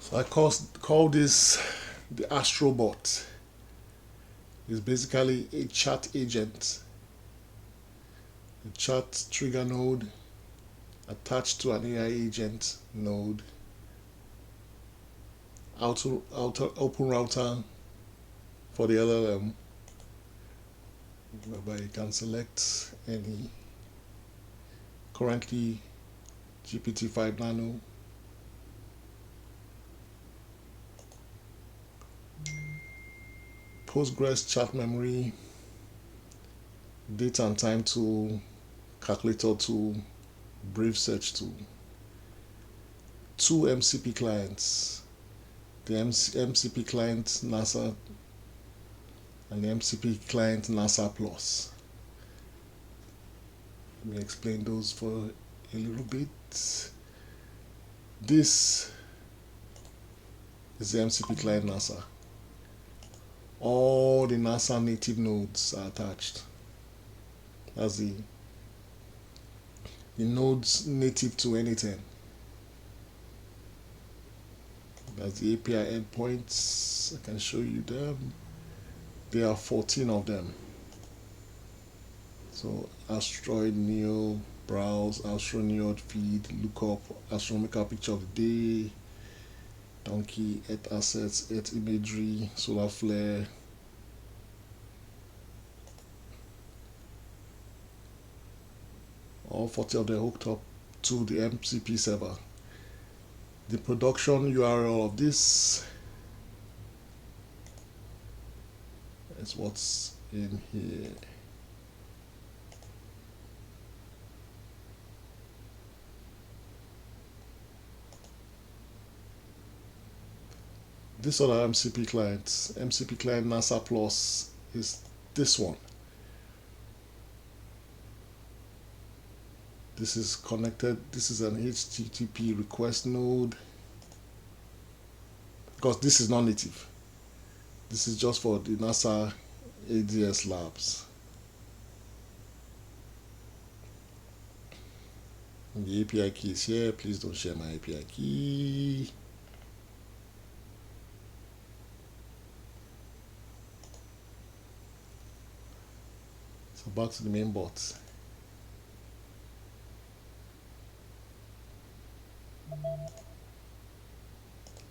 So I call this the AstroBot. It's basically a chat agent, a chat trigger node attached to an AI agent node, OpenRouter for the LLM, whereby you can select any, currently GPT-5 Nano, PostGres chat memory, date and time tool, calculator tool, Brave search tool, 2 MCP clients, the MCP client NASA and the MCP client NASA Plus. Let me explain those for a little bit. This is the MCP client NASA. All the NASA native nodes are attached. That's the nodes native to N8N. That's the API endpoints. I can show you them. There are 14 of them. So asteroid, neo, browse, astronaut, feed, lookup, astronomical picture of the day, donkey, Earth assets, Earth imagery, solar flare, all 40 of them hooked up to the MCP server. The production URL of this is what's in here. This other MCP client, MCP client NASA Plus, is this one. This is connected. This is an HTTP request node, because this is not native. This is just for the NASA ADS labs. And the API key is here. Please don't share my API key. So back to the main bot.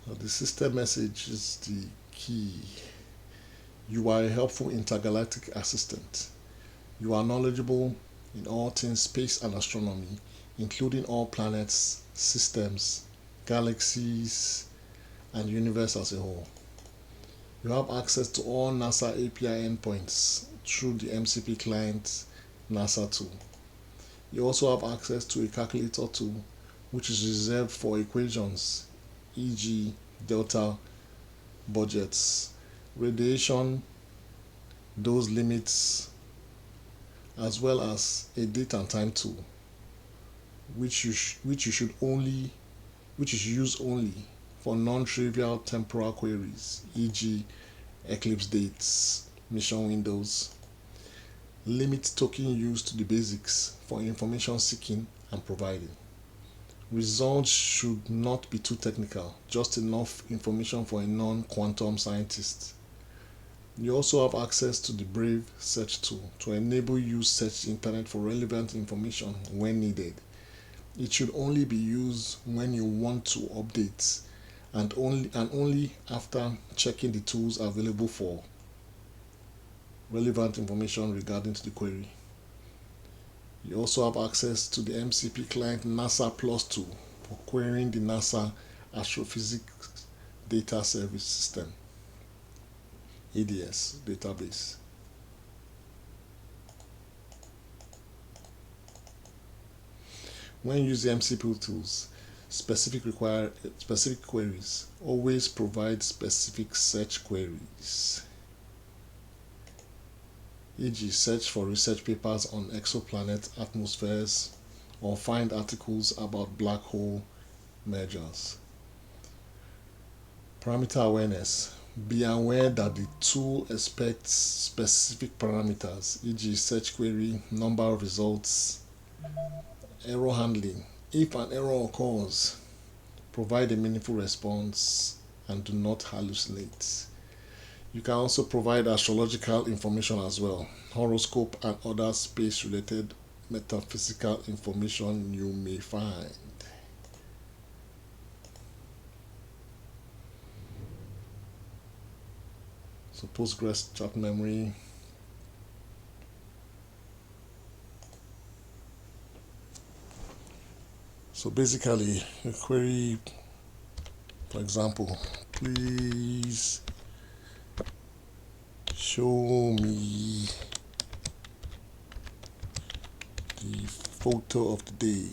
Now the system message is the key. You are a helpful intergalactic assistant. You are knowledgeable in all things space and astronomy, including all planets, systems, galaxies, and universe as a whole. You have access to all NASA API endpoints through the MCP client NASA tool. You also have access to a calculator tool, which is reserved for equations, e.g. delta, budgets, radiation, dose limits, as well as a date and time tool, which is used only for non-trivial temporal queries, e.g. eclipse dates, mission windows. Limit token used to the basics for information seeking and providing. Results should not be too technical, just enough information for a non-quantum scientist. You also have access to the Brave search tool to enable you to search the internet for relevant information when needed. It should only be used when you want to update and only after checking the tools available for relevant information regarding to the query. You also have access to the MCP client NASA Plus tool for querying the NASA Astrophysics Data Service System ADS database. When using MCP tools, specific queries, always provide specific search queries. E.g. search for research papers on exoplanet atmospheres or find articles about black hole mergers. Parameter awareness. Be aware that the tool expects specific parameters, e.g. search query, number of results, error handling. If an error occurs, provide a meaningful response, and do not hallucinate. You can also provide astrological information as well, horoscope and other space-related metaphysical information you may find. So PostGres chat memory. So basically, a query, for example, please show me the photo of the day.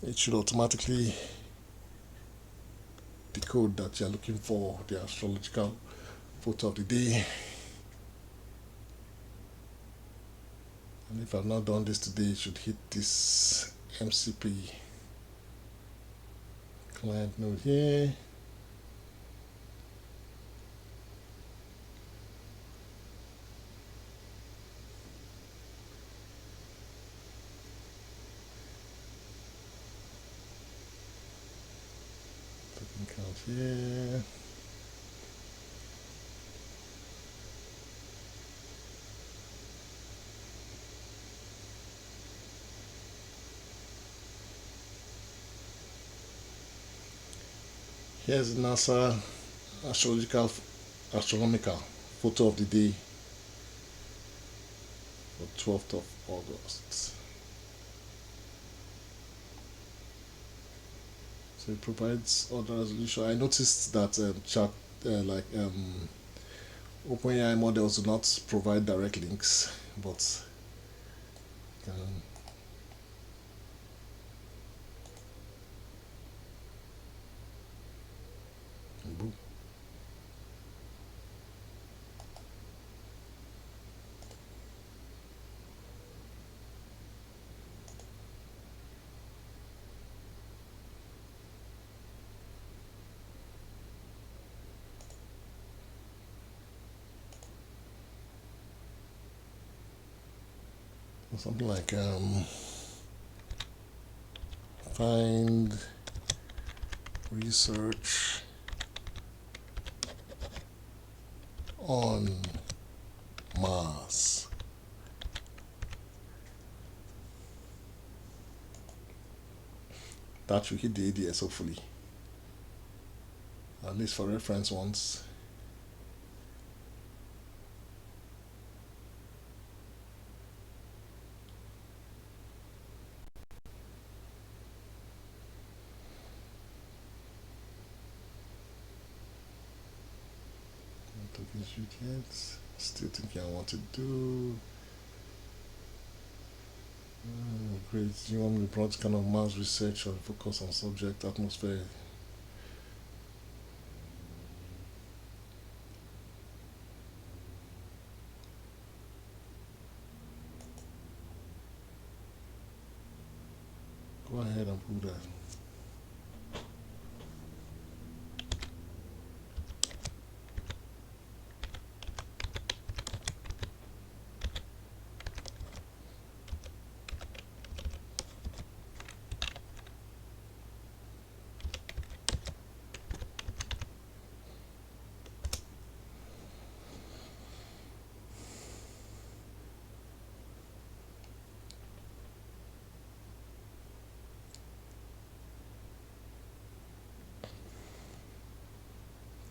It should automatically decode that you're looking for the astrological photo of the day. And if I've not done this today, it should hit this MCP Client node here. Count here. Here's NASA astronomical photo of the day for 12th of August. So it provides other resolution. I noticed that OpenAI models do not provide direct links, but boom. Something like find research on Mars. That should hit the ADS hopefully, at least for reference once. Yet. Still thinking I want to do. Great. You want me to broad kind of Mars research or focus on subject atmosphere? Go ahead and put that.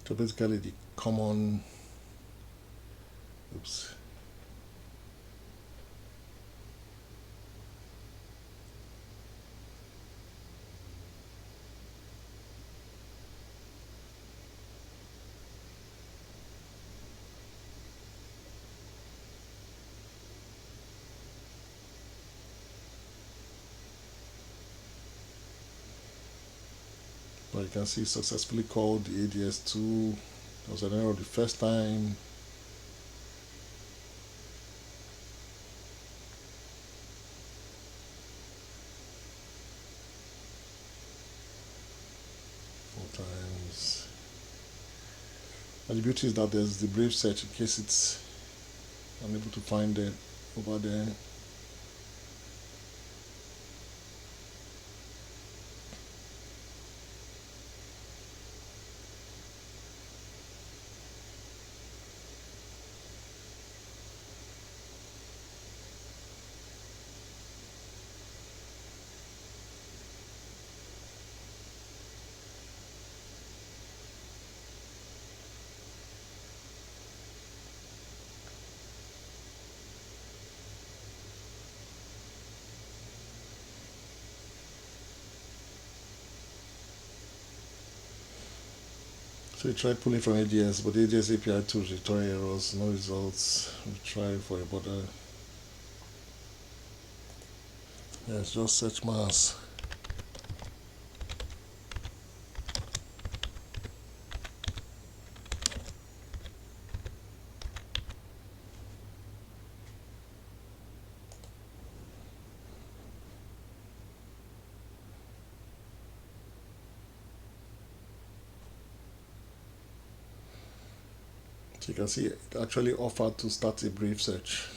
So basically the common, oops. But you can see successfully called the ADS2. That was an error the first time. Times. And the beauty is that there's the Brave search in case it's unable to find it over there. So we tried pulling from AGS, but the AGS API tools return errors, no results. We tried for a border. Yes, just search mass. So you can see it actually offered to start a brief search.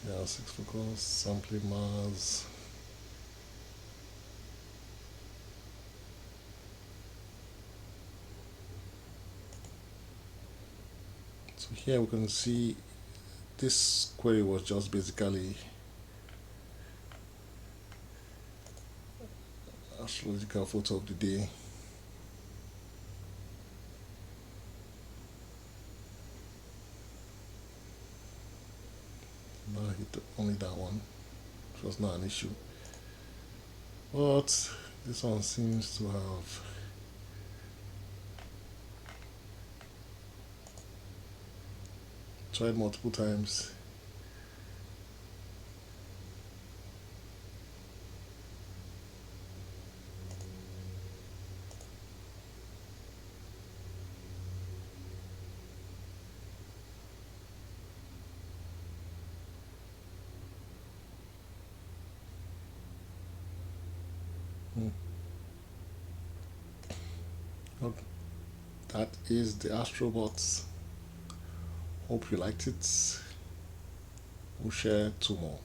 Yeah, 6 focus, sampling mass. So here we can see this query was just basically astrological photo of the day. Now I hit only that one, which was not an issue. But this one seems to have tried multiple times. Okay. That is the AstroBot. Hope you liked it. We'll share 2 more.